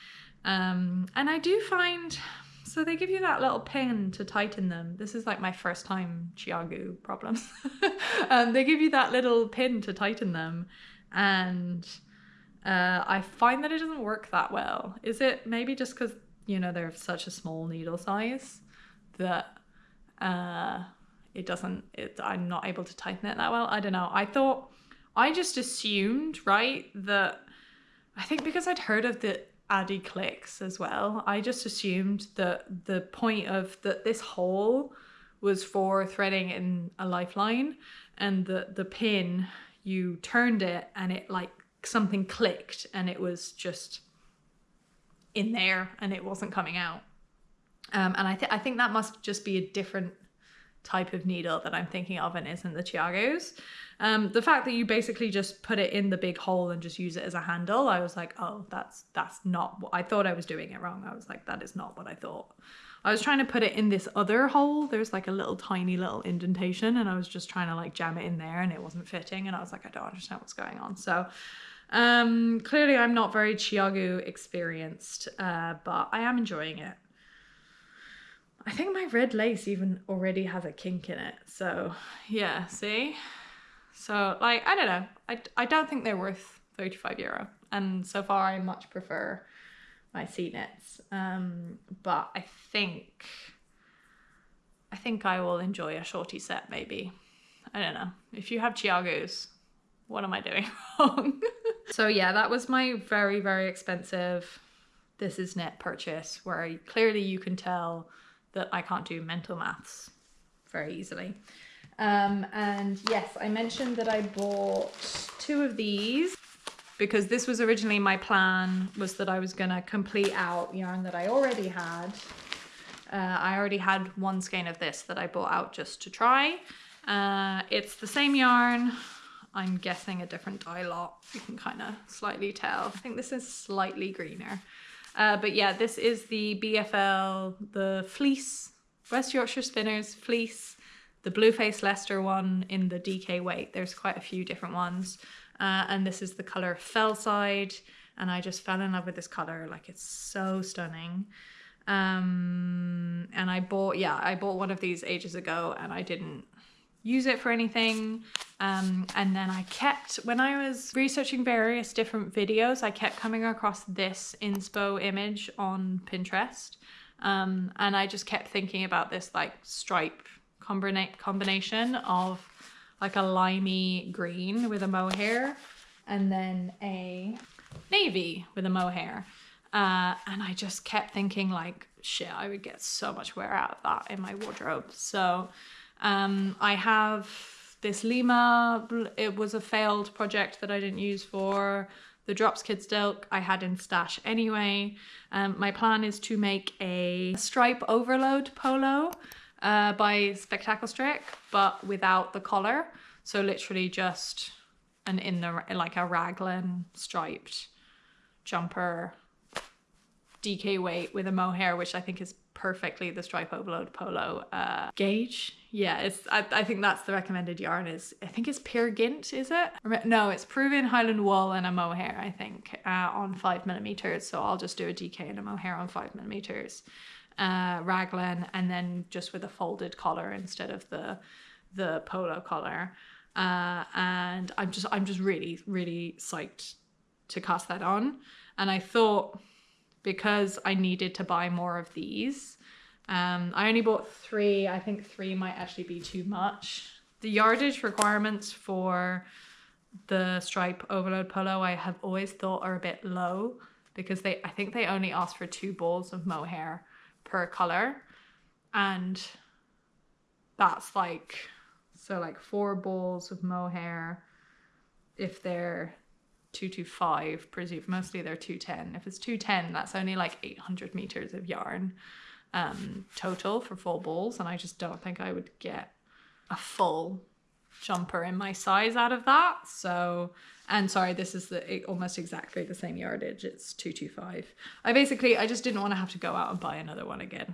And I do find, so they give you that little pin to tighten them. This is like my first time chiagoo problems. They give you that little pin to tighten them, and I find that it doesn't work that well. Is it maybe just because, you know, they're such a small needle size that I'm not able to tighten it that well? I don't know. I just assumed, right, that I think because I'd heard of the addy clicks as well, I just assumed that the point of that this hole was for threading in a lifeline, and the pin, you turned it and it like something clicked and it was just in there and it wasn't coming out. And I think that must just be a different type of needle that I'm thinking of and isn't the chiagoos. The fact that you basically just put it in the big hole and just use it as a handle, I was like, oh, that's not what I thought. I was doing it wrong. I was like, that is not what I thought. I was trying to put it in this other hole. There's like a little tiny little indentation, and I was just trying to like jam it in there and it wasn't fitting, and I was like, I don't understand what's going on. So clearly I'm not very chiagoo experienced, but I am enjoying it. I think my red lace even already has a kink in it. So yeah, see? So like, I don't know. I don't think they're worth €35. And so far I much prefer my seat knits. But I think I will enjoy a shorty set maybe. I don't know. If you have chiagoos, what am I doing wrong? So yeah, that was my very, very expensive This Is Knit purchase, where clearly you can tell that I can't do mental maths very easily. And yes, I mentioned that I bought 2 of these because this was originally my plan, was that I was gonna complete out yarn that I already had. I already had 1 skein of this that I bought out just to try. It's the same yarn. I'm guessing a different dye lot. You can kind of slightly tell. I think this is slightly greener. But yeah, this is the BFL, the fleece, West Yorkshire Spinners fleece, the Blueface Leicester one in the DK weight. There's quite a few different ones. And this is the color Fellside. And I just fell in love with this color. Like, it's so stunning. And I bought one of these ages ago and I didn't use it for anything. And then when I was researching various different videos, I kept coming across this inspo image on Pinterest. And I just kept thinking about this like stripe combination of like a limey green with a mohair and then a navy with a mohair. And I just kept thinking like, shit, I would get so much wear out of that in my wardrobe. So I have this Lima, it was a failed project that I didn't use for the Drops Kid Silk. I had in stash anyway. My plan is to make a stripe overload polo by Spectacle Strick, but without the collar. So literally just like a raglan striped jumper, DK weight with a mohair, which I think is perfectly the stripe overload polo gauge. Yeah, I think that's the recommended yarn. I think it's Peer Gynt, is it? No, it's Peruvian Highland wool and a mohair, I think, on 5mm. So I'll just do a DK and a mohair on 5mm. Raglan, and then just with a folded collar instead of the polo collar. And I'm just really, really psyched to cast that on. And I thought, because I needed to buy more of these, I only bought 3. I think 3 might actually be too much. The yardage requirements for the stripe overload polo I have always thought are a bit low, because I think they only ask for 2 balls of mohair per color, and that's like 4 balls of mohair if they're 225, presume mostly they're 210. If it's 210, that's only like 800 meters of yarn total for 4 balls, and I just don't think I would get a full jumper in my size out of that. So, and sorry, this is almost exactly the same yardage. It's 225. I just didn't want to have to go out and buy another one again.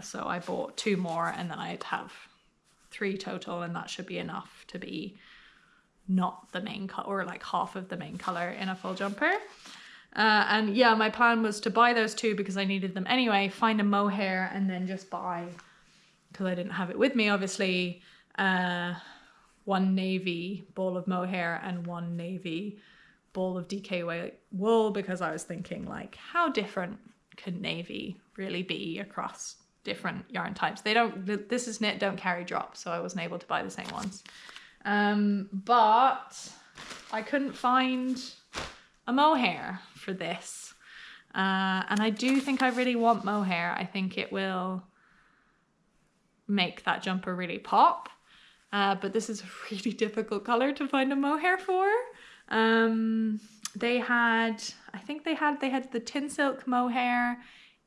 So I bought 2 more, and then I'd have 3 total, and that should be enough to be not the main color, or like half of the main color in a full jumper. And yeah, my plan was to buy those 2 because I needed them anyway, find a mohair, and then just buy, because I didn't have it with me obviously, 1 navy ball of mohair and 1 navy ball of DK wool, because I was thinking, like, how different could navy really be across different yarn types? This is knit, don't carry drops, so I wasn't able to buy the same ones. But I couldn't find a mohair for this. And I do think I really want mohair. I think it will make that jumper really pop. But this is a really difficult color to find a mohair for. They had the tin silk mohair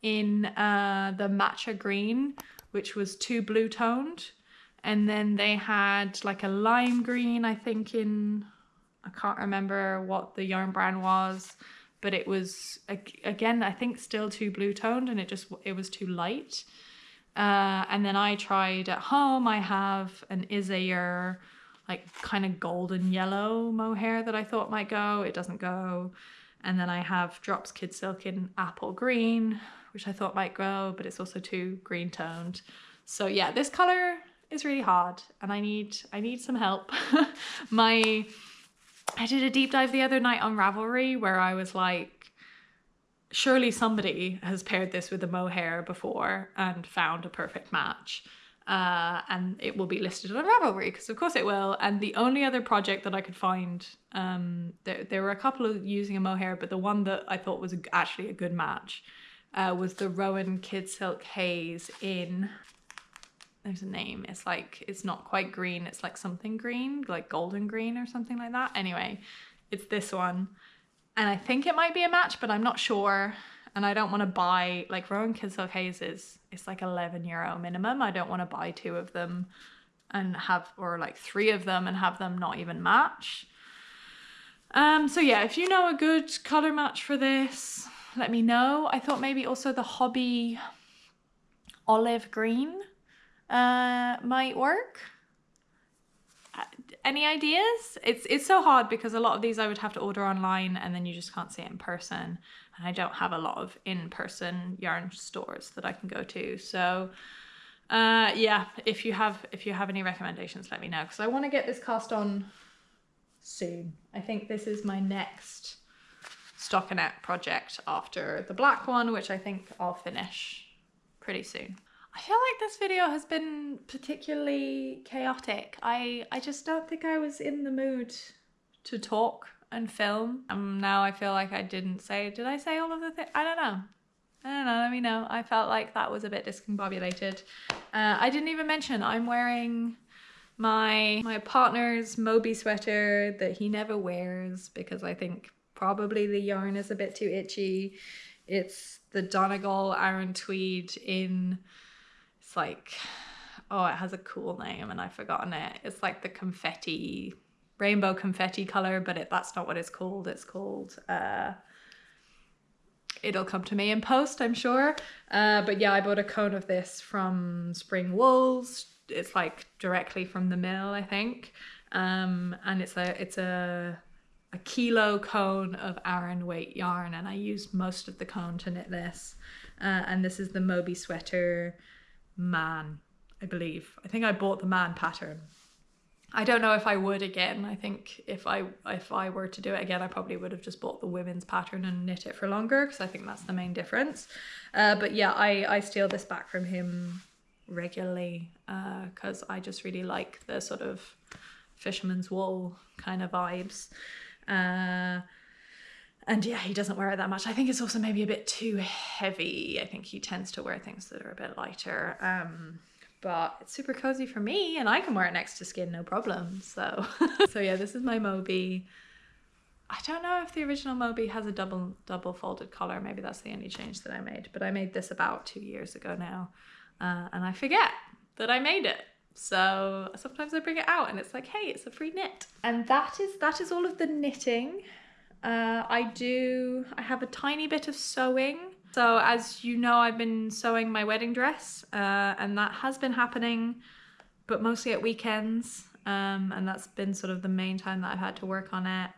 in the matcha green, which was too blue toned. And then they had like a lime green, I think, I can't remember what the yarn brand was, but it was, again, I think still too blue toned, and it was too light. And then I tried at home, I have an Isayer, like kind of golden yellow mohair that I thought might go. It doesn't go. And then I have Drops Kid Silk in apple green, which I thought might go, but it's also too green toned. So yeah, this color is really hard, and I need some help. I did a deep dive the other night on Ravelry where I was like, surely somebody has paired this with a mohair before and found a perfect match. And it will be listed on Ravelry, because of course it will. And the only other project that I could find, there were a couple of using a mohair, but the one that I thought was actually a good match was the Rowan Kid Silk Haze in... There's a name. It's like, it's not quite green. It's like something green, like golden green or something like that. Anyway, it's this one. And I think it might be a match, but I'm not sure. And I don't want to buy, like, Rowan Kid Silk Hazes, it's like €11 minimum. I don't want to buy 2 of them and or like 3 of them and have them not even match. So yeah, if you know a good color match for this, let me know. I thought maybe also the Hobby olive green might work. Any ideas? It's so hard because a lot of these I would have to order online, and then you just can't see it in person, and I don't have a lot of in-person yarn stores that I can go to. So yeah, if you have any recommendations, let me know, because I want to get this cast on soon. I think this is my next stockinette project after the black one, which I think I'll finish pretty soon. I feel like this video has been particularly chaotic. I just don't think I was in the mood to talk and film. Now I feel like did I say all of the things? I don't know, let me know. I felt like that was a bit discombobulated. I didn't even mention I'm wearing my partner's Moby sweater that he never wears because I think probably the yarn is a bit too itchy. It's the Donegal Aran Tweed in... It's like, oh, it has a cool name and I've forgotten it. It's like the confetti, rainbow confetti color, but that's not what it's called. It's called, it'll come to me in post, I'm sure. But yeah, I bought a cone of this from Spring Wools. It's like directly from the mill, I think. And it's a kilo cone of Aran weight yarn, and I used most of the cone to knit this. And this is the Moby sweater man, I believe. I think I bought the man pattern. I don't know if I would again. I think if I were to do it again, I probably would have just bought the women's pattern and knit it for longer, because I think that's the main difference. But yeah, I steal this back from him regularly because I just really like the sort of fisherman's wool kind of vibes. And yeah, he doesn't wear it that much. I think it's also maybe a bit too heavy. I think he tends to wear things that are a bit lighter. But it's super cozy for me, and I can wear it next to skin, no problem. So, so yeah, this is my Moby. I don't know if the original Moby has a double folded collar. Maybe that's the only change that I made. But I made this about 2 years ago now, and I forget that I made it. So sometimes I bring it out and it's like, hey, it's a free knit. And that is all of the knitting. I have a tiny bit of sewing. So as you know, I've been sewing my wedding dress, and that has been happening, but mostly at weekends. And that's been sort of the main time that I've had to work on it.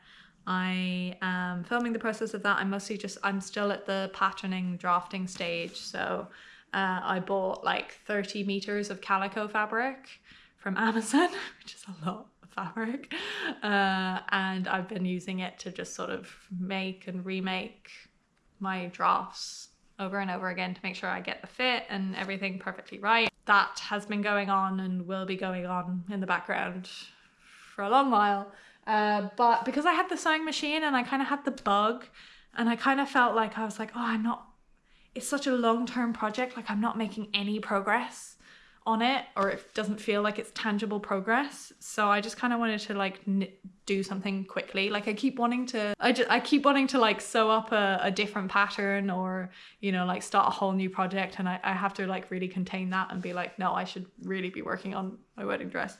I am filming the process of that. I'm still at the patterning drafting stage. So I bought like 30 meters of calico fabric from Amazon, which is a lot of fabric. And I've been using it to just sort of make and remake my drafts over and over again to make sure I get the fit and everything perfectly right. That has been going on and will be going on in the background for a long while. But because I had the sewing machine and I kind of had the bug, and I kind of felt like I was like, oh, it's such a long-term project, like I'm not making any progress on it, or it doesn't feel like it's tangible progress. So I just kind of wanted to like do something quickly. Like I keep wanting to like sew up a different pattern, or, you know, like start a whole new project, and I have to like really contain that and be like, no, I should really be working on my wedding dress.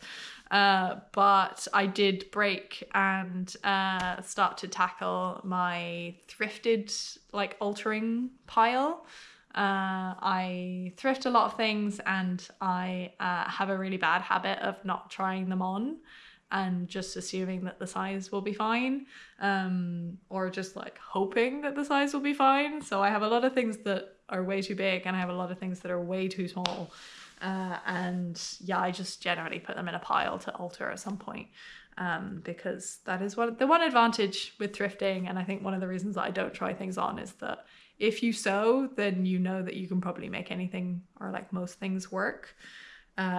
But I did break and start to tackle my thrifted like altering pile. I thrift a lot of things, and I have a really bad habit of not trying them on and just assuming that the size will be fine, or just like hoping that the size will be fine. So I have a lot of things that are way too big, and I have a lot of things that are way too small. And yeah, I just generally put them in a pile to alter at some point, because that is the one advantage with thrifting. And I think one of the reasons that I don't try things on is that if you sew, then you know that you can probably make anything, or like most things, work.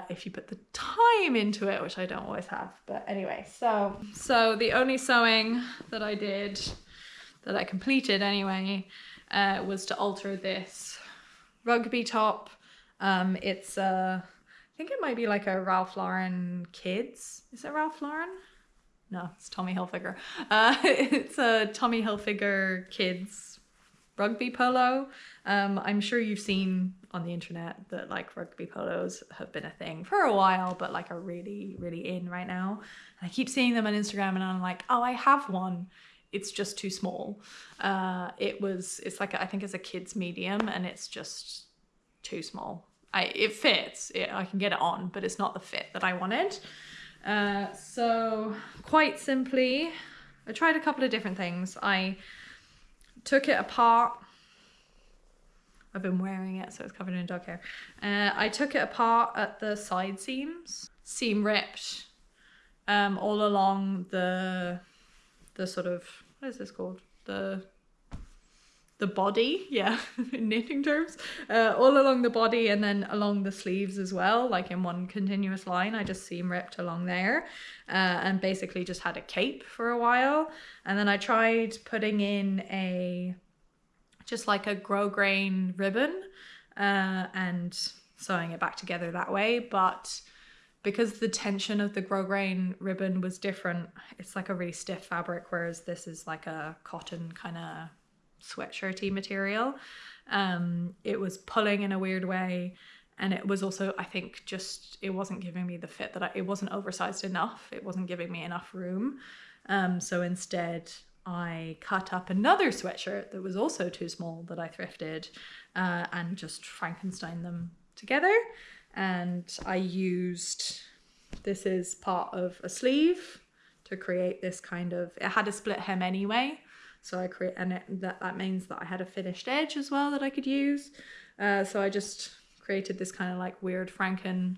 If you put the time into it, which I don't always have. But anyway, so the only sewing that I did, that I completed anyway, was to alter this rugby top. It's I think it might be like a Ralph Lauren Kids. Is it Ralph Lauren? No, it's Tommy Hilfiger. It's a Tommy Hilfiger Kids rugby polo. I'm sure you've seen on the internet that like rugby polos have been a thing for a while, but like are really, really in right now. And I keep seeing them on Instagram, and I'm like, oh, I have one. It's just too small. It's like, I think it's a kid's medium, and it's just too small. It fits. I can get it on, but it's not the fit that I wanted. So quite simply, I tried a couple of different things. I took it apart. I've been wearing it, so it's covered in dog hair. I took it apart at the side seams, seam ripped, all along the sort of, what is this called? The body, yeah, in knitting terms, all along the body, and then along the sleeves as well, like in one continuous line. I just seam ripped along there, and basically just had a cape for a while. And then I tried putting in just like a grosgrain ribbon, and sewing it back together that way. But because the tension of the grosgrain ribbon was different, it's like a really stiff fabric, whereas this is like a cotton kind of sweatshirty material. It was pulling in a weird way, and it was also, I think, just, it wasn't giving me the fit that it wasn't oversized enough. It wasn't giving me enough room. So instead I cut up another sweatshirt that was also too small that I thrifted, and just Frankenstein them together. And I used, this is part of a sleeve to create this kind of, it had a split hem anyway. So I create, and that means that I had a finished edge as well that I could use. So I just created this kind of like weird Franken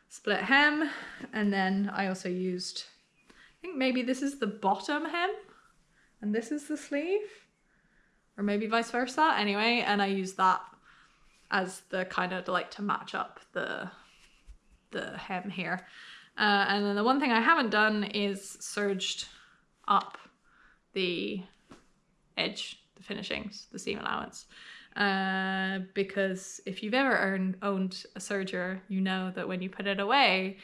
split hem. And then I also used, I think maybe this is the bottom hem and this is the sleeve, or maybe vice versa. Anyway, and I used that as the kind of like to match up the hem here. And then the one thing I haven't done is serged up the edge, the finishings, the seam allowance, because if you've ever owned a serger, you know that when you put it away,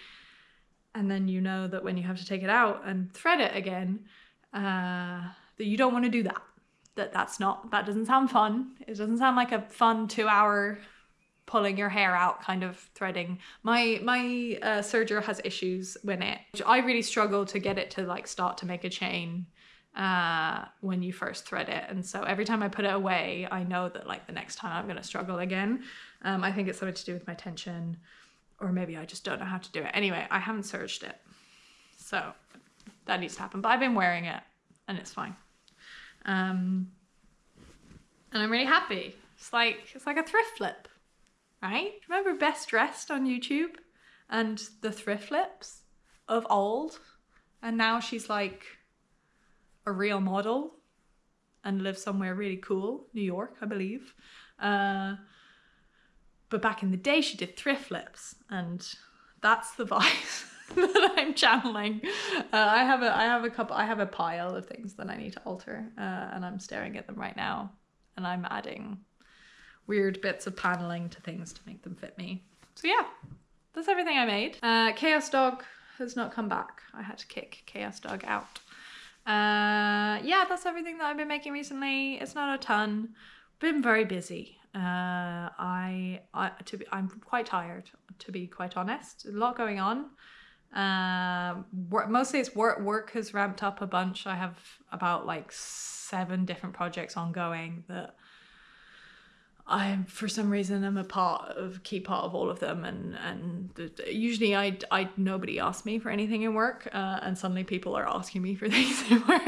and then you know that when you have to take it out and thread it again, that you don't want to do that. That doesn't sound fun. It doesn't sound like a fun 2-hour pulling your hair out kind of threading. My serger has issues with it. I really struggle to get it to like start to make a chain when you first thread it, and so every time I put it away I know that like the next time I'm going to struggle again. I think it's something to do with my tension, or maybe I just don't know how to do it. Anyway, I haven't serged it, so that needs to happen, but I've been wearing it and it's fine. And I'm really happy. It's like a thrift flip, right? Remember Best Dressed on YouTube and the thrift flips of old? And now she's like a real model and lives somewhere really cool, New York, I believe. But back in the day, she did thrift flips, and that's the vibe that I'm channeling. I have a pile of things that I need to alter, and I'm staring at them right now, and I'm adding weird bits of paneling to things to make them fit me. So yeah, that's everything I made. Chaos Dog has not come back. I had to kick Chaos Dog out. Yeah, that's everything that I've been making recently. It's not a ton. Been very busy. I'm quite tired, to be quite honest. A lot going on. Mostly it's work. Work has ramped up a bunch. I have about like 7 different projects ongoing that I, for some reason, I'm a key part of all of them, and usually nobody asks me for anything in work, and suddenly people are asking me for things in work.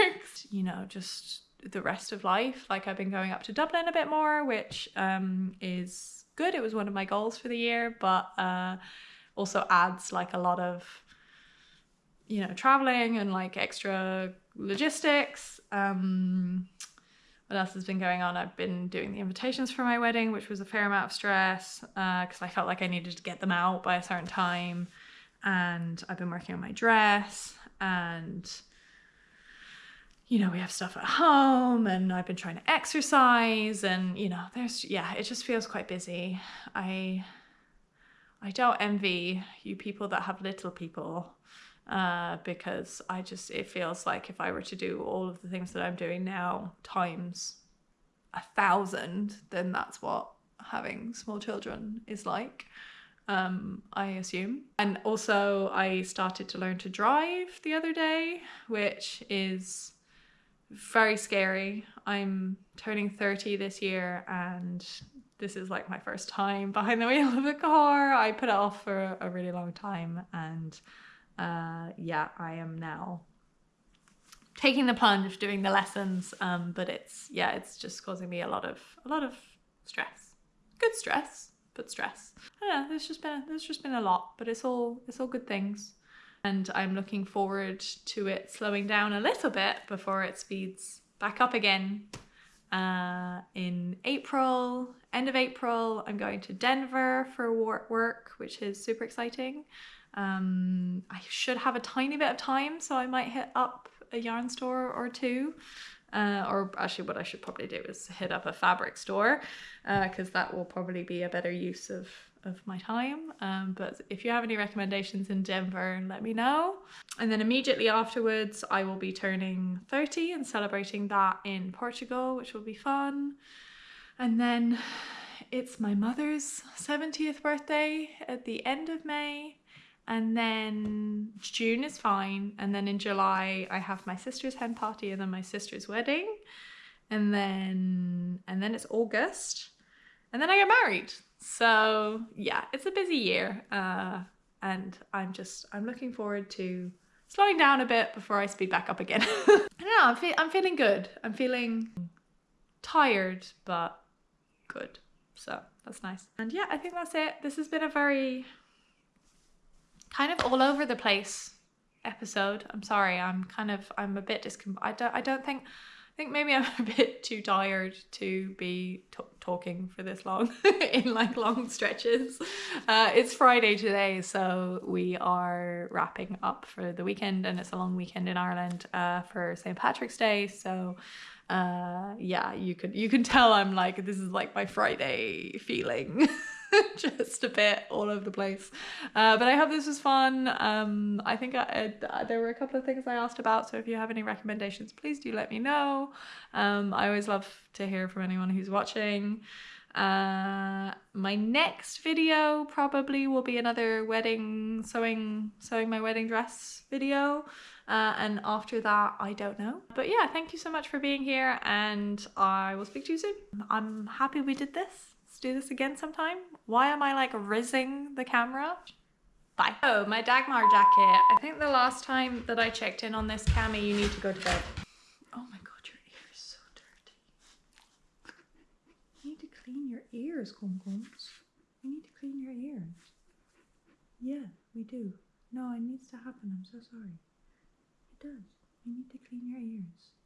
You know, just the rest of life. Like I've been going up to Dublin a bit more, which is good. It was one of my goals for the year, but also adds like a lot of, you know, traveling and like extra logistics. What else has been going on? I've been doing the invitations for my wedding, which was a fair amount of stress because I felt like I needed to get them out by a certain time. And I've been working on my dress, and, you know, we have stuff at home, and I've been trying to exercise, and, you know, it just feels quite busy. I don't envy you people that have little people. Because it feels like if I were to do all of the things that I'm doing now times 1,000, then that's what having small children is like, I assume. And also I started to learn to drive the other day, which is very scary. I'm turning 30 this year, and this is like my first time behind the wheel of a car. I put it off for a really long time, and yeah, I am now taking the plunge, doing the lessons, but it's just causing me a lot of stress. Good stress, but stress. I don't know, there's just been a lot, but it's all good things. And I'm looking forward to it slowing down a little bit before it speeds back up again. In April, end of April, I'm going to Denver for work, which is super exciting. I should have a tiny bit of time, so I might hit up a yarn store or two, or actually what I should probably do is hit up a fabric store, because that will probably be a better use of my time. But if you have any recommendations in Denver, let me know. And then immediately afterwards I will be turning 30 and celebrating that in Portugal, which will be fun. And then it's my mother's 70th birthday at the end of May. And then June is fine. And then in July, I have my sister's hen party and then my sister's wedding. And then it's August. And then I get married. So yeah, it's a busy year. And I'm looking forward to slowing down a bit before I speed back up again. I don't know, I'm feeling good. I'm feeling tired, but good. So that's nice. And yeah, I think that's it. This has been a very kind of all over the place episode. I'm sorry, I'm a bit I think maybe I'm a bit too tired to be talking for this long in like long stretches. It's Friday today, so we are wrapping up for the weekend, and it's a long weekend in Ireland for St. Patrick's Day. So yeah, you can tell I'm like, this is like my Friday feeling. Just a bit all over the place, but I hope this was fun. I think there were a couple of things I asked about, so if you have any recommendations, please do let me know. I always love to hear from anyone who's watching. My next video probably will be another wedding sewing my wedding dress video. And after that, I don't know. But yeah, thank you so much for being here, and I will speak to you soon. I'm happy we did this. Let's do this again sometime. Why am I like rizzing the camera? Bye. Oh, my Dagmar jacket. I think the last time that I checked in on this, Cami, you need to go to bed. Oh my god, your ear is so dirty. You need to clean your ears, Gums. You need to clean your ears. Yeah, we do. No, it needs to happen. I'm so sorry. It does. You need to clean your ears.